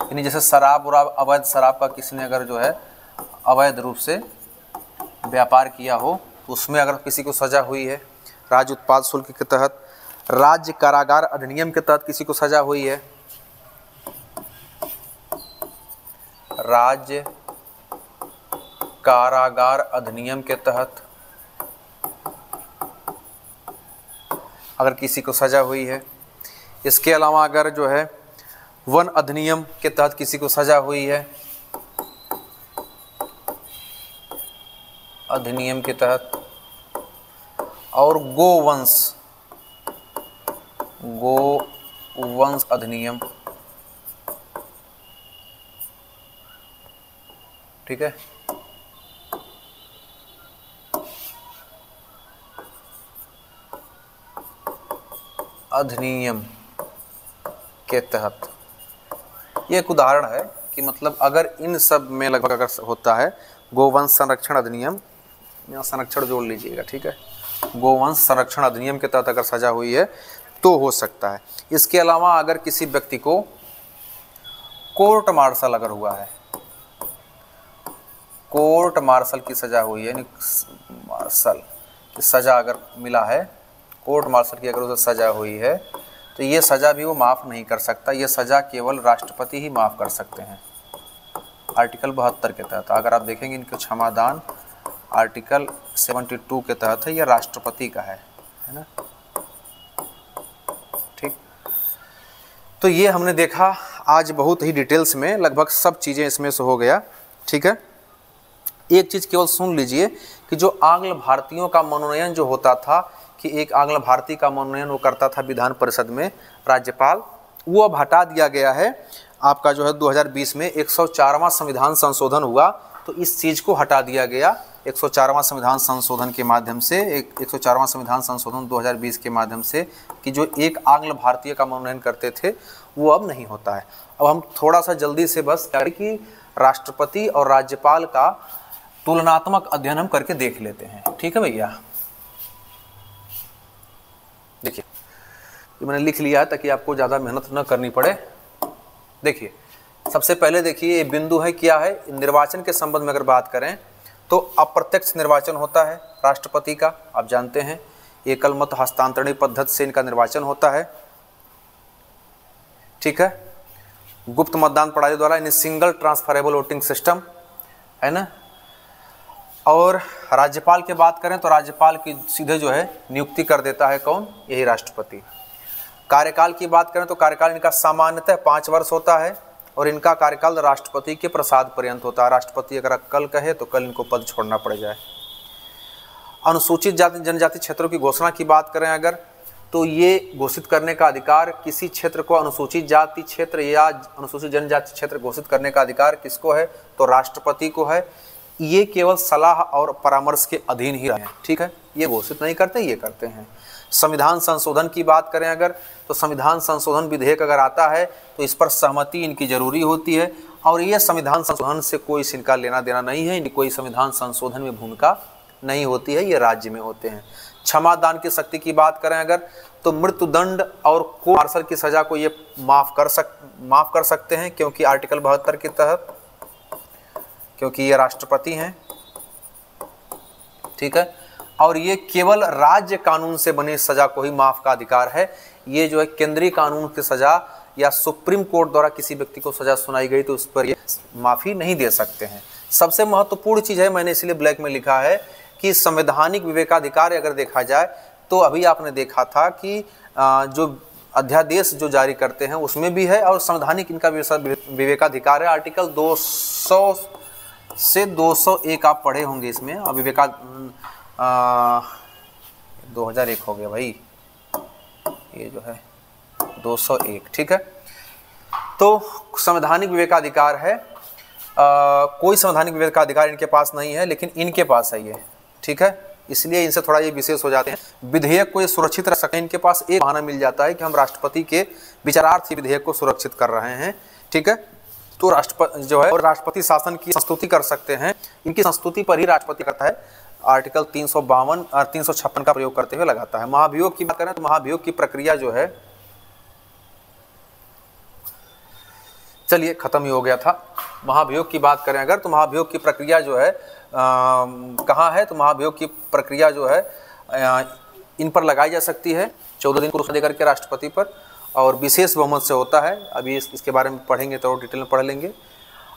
यानी जैसे शराब और अवैध शराब का किसी ने अगर जो है अवैध रूप से व्यापार किया हो तो उसमें अगर किसी को सजा हुई है राज्य उत्पाद शुल्क के तहत। राज्य कारागार अधिनियम के तहत किसी को सजा हुई है, राज्य कारागार अधिनियम के तहत अगर किसी को सजा हुई है। इसके अलावा अगर जो है वन अधिनियम के तहत किसी को सजा हुई है, अधिनियम के तहत, और गोवंश अधिनियम, ठीक है। अधिनियम के तहत ये एक उदाहरण है कि मतलब अगर इन सब में लगभग अगर होता है गोवंश संरक्षण अधिनियम, यहाँ संरक्षण जोड़ लीजिएगा, ठीक है, गोवंश संरक्षण अधिनियम के तहत अगर सजा हुई है तो हो सकता है। इसके अलावा अगर किसी व्यक्ति को कोर्ट मार्शल अगर हुआ है, कोर्ट मार्शल की सजा हुई है यानी मार्शल की सजा अगर मिला है, कोर्ट मार्शल की अगर उसे सजा हुई है तो ये सजा भी वो माफ़ नहीं कर सकता, ये सजा केवल राष्ट्रपति ही माफ़ कर सकते हैं। आर्टिकल 72 के तहत अगर आप देखेंगे इनका क्षमादान आर्टिकल 72 के तहत है, ये राष्ट्रपति का है ना, ठीक। तो ये हमने देखा आज बहुत ही डिटेल्स में, लगभग सब चीज़ें इसमें से हो गया, ठीक है। एक चीज़ केवल सुन लीजिए कि जो आंग्ल भारतीयों का मनोनयन जो होता था कि एक आंग्ल भारतीय का मनोनयन वो करता था विधान परिषद में राज्यपाल, वो अब हटा दिया गया है। आपका जो है 2020 में 104वां संविधान संशोधन हुआ तो इस चीज़ को हटा दिया गया। 104वां संविधान संशोधन के माध्यम से 104वां संविधान संशोधन 2020 के माध्यम से कि जो एक आंग्ल भारतीय का मनोनयन करते थे वो अब नहीं होता है। अब हम थोड़ा सा जल्दी से बस कि राष्ट्रपति और राज्यपाल का तुलनात्मक अध्ययन हम करके देख लेते हैं, ठीक है भैया। देखिए ये मैंने लिख लिया है ताकि आपको ज़्यादा मेहनत न करनी पड़े। देखिए सबसे पहले देखिए ये बिंदु है क्या है, निर्वाचन के संबंध में अगर बात करें तो अप्रत्यक्ष निर्वाचन होता है राष्ट्रपति का, आप जानते हैं एकल मत हस्तांतरण पद्धति से इनका निर्वाचन होता है, ठीक है। गुप्त मतदान प्रणाली द्वारा यानी सिंगल ट्रांसफरेबल वोटिंग सिस्टम है ना। और राज्यपाल की बात करें तो राज्यपाल की सीधे जो है नियुक्ति कर देता है कौन, यही राष्ट्रपति। कार्यकाल की बात करें तो कार्यकाल इनका सामान्यतः 5 वर्ष होता है और इनका कार्यकाल राष्ट्रपति के प्रसाद पर्यंत होता है। राष्ट्रपति अगर कल कहे तो कल इनको पद छोड़ना पड़ जाए। अनुसूचित जाति जनजाति क्षेत्रों की घोषणा की बात करें अगर तो ये घोषित करने का अधिकार किसी क्षेत्र को अनुसूचित जाति क्षेत्र या अनुसूचित जनजाति क्षेत्र घोषित करने का अधिकार किसको है, तो राष्ट्रपति को है। ये केवल सलाह और परामर्श के अधीन ही रहे, ठीक है, ये घोषित नहीं करते, ये करते हैं। संविधान संशोधन की बात करें अगर तो संविधान संशोधन विधेयक अगर आता है तो इस पर सहमति इनकी जरूरी होती है और ये संविधान संशोधन से कोई इनका लेना देना नहीं है, कोई संविधान संशोधन में भूमिका नहीं होती है, ये राज्य में होते हैं। क्षमा दान की शक्ति की बात करें अगर तो मृत्युदंड और कोर्ट मार्शल की सजा को ये माफ कर सकते हैं क्योंकि आर्टिकल 72 के तहत, क्योंकि ये राष्ट्रपति हैं, ठीक है। और ये केवल राज्य कानून से बनी सजा को ही माफ का अधिकार है। ये जो है केंद्रीय कानून की सजा या सुप्रीम कोर्ट द्वारा किसी व्यक्ति को सजा सुनाई गई तो उस पर ये माफी नहीं दे सकते हैं। सबसे महत्वपूर्ण चीज है, मैंने इसलिए ब्लैक में लिखा है कि संवैधानिक विवेकाधिकार अगर देखा जाए तो अभी आपने देखा था कि जो अध्यादेश जो जारी करते हैं उसमें भी है और संवैधानिक इनका विवेकाधिकार है। आर्टिकल 200 से 201 आप पढ़े होंगे इसमें, विवेका 2001 हो गया भाई, ये जो है 201, ठीक है। तो संवैधानिक विवेकाधिकार है, कोई संवैधानिक विवेकाधिकार इनके पास नहीं है, लेकिन इनके पास है ये, ठीक है, इसलिए इनसे थोड़ा ये विशेष हो जाते हैं। विधेयक को ये सुरक्षित रख सकें, इनके पास एक बहाना मिल जाता है कि हम राष्ट्रपति के विचारार्थ ही विधेयक को सुरक्षित कर रहे हैं, ठीक है। तो राष्ट्रपति जो है और राष्ट्रपति शासन की संस्तुति कर सकते हैं, इनकी संस्तुति पर ही राष्ट्रपति करता है, आर्टिकल 352 और 356 का प्रयोग करते हुए लगाता है। महाभियोग की बात करें तो महाभियोग की प्रक्रिया जो है, चलिए खत्म ही हो गया था। महाभियोग की बात करें अगर, तो महाभियोग की प्रक्रिया जो है कहाँ है, तो महाभियोग की प्रक्रिया जो है इन पर लगाई जा सकती है 14 दिन को देकर के राष्ट्रपति पर, और विशेष बहुमत से होता है। अभी इसके बारे में पढ़ेंगे तो डिटेल में पढ़ लेंगे।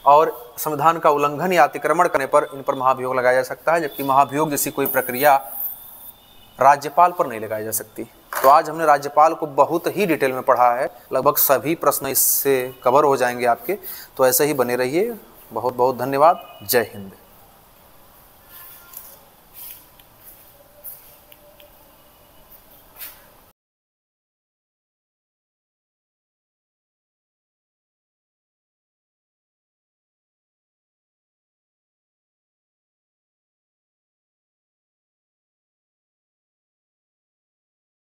और संविधान का उल्लंघन या अतिक्रमण करने पर इन पर महाभियोग लगाया जा सकता है, जबकि महाभियोग जैसी कोई प्रक्रिया राज्यपाल पर नहीं लगाई जा सकती। तो आज हमने राज्यपाल को बहुत ही डिटेल में पढ़ा है, लगभग सभी प्रश्न इससे कवर हो जाएंगे आपके। तो ऐसे ही बने रहिए। बहुत बहुत धन्यवाद। जय हिंद।